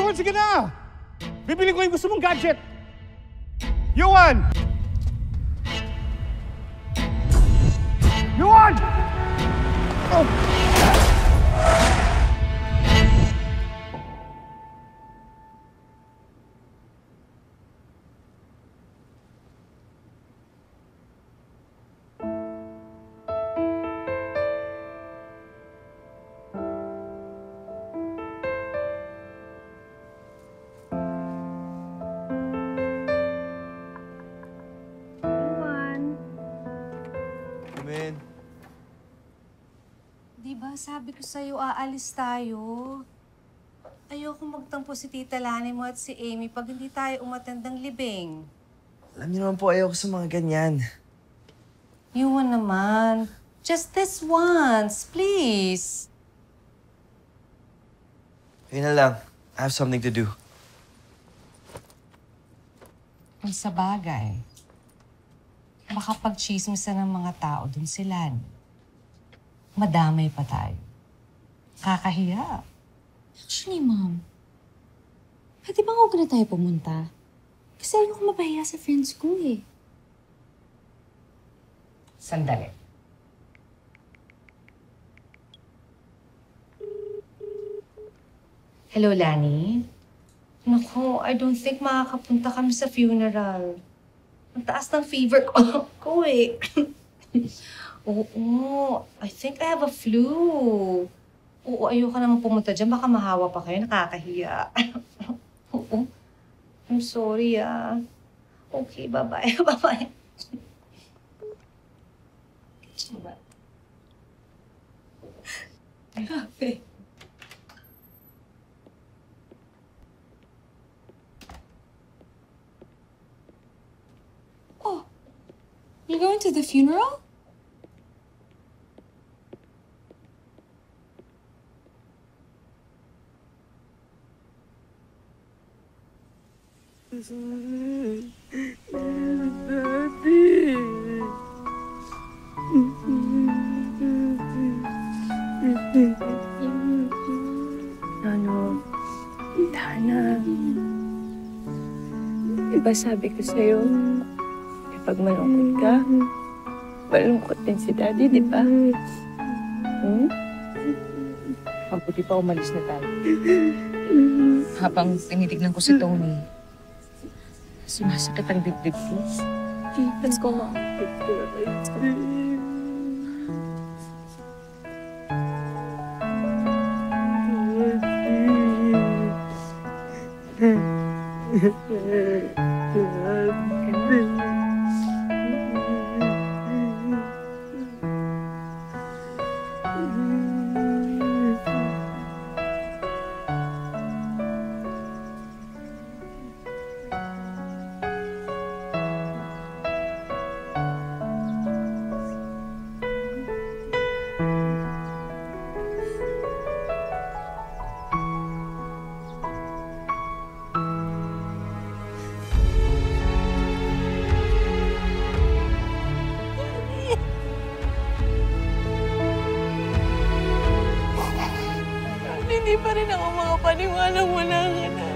Yohan, sige na! Bibili ko yung gusto mong gadget! Yohan! Yohan! Oh! Diba, sabi ko sa'yo, aalis tayo. Ayoko magtampo si Tita Lani mo at si Amy pag hindi tayo umattend ng libing. Alam niyo naman po, ayoko sa mga ganyan. Yuwan naman. Just this once, please. Yun na lang. I have something to do. Kung sa bagay, baka pag-chismisan ng mga tao dun sila. Madamay pa tayo. Kakahiya. Actually, Mom, pwede bang huwag na tayo pumunta? Kasi ayoko mapahiya sa friends ko eh. Sandali. Hello, Lani? Naku, I don't think makakapunta kami sa funeral. Ang taas ng fever ko eh. Oo, I think I have a flu. Oo, ayoko naman pumunta dyan. Baka mahawa pa kayo. Nakakahiya. Oo. I'm sorry, ah. Okay, bye-bye. Bye-bye. Grabe. Oh, you're going to the funeral? Tana. Diba sabi ko sa'yo, kapag malungkot ka, malungkot din si Daddy, di ba? Mabuti pa umalis na tayo. Habang tinitignan ko si Tony, sumasakit ang dibdib ko. Let's go, Mom. Let's go. Hindi pa rin ako makapaniwalang wala ka na.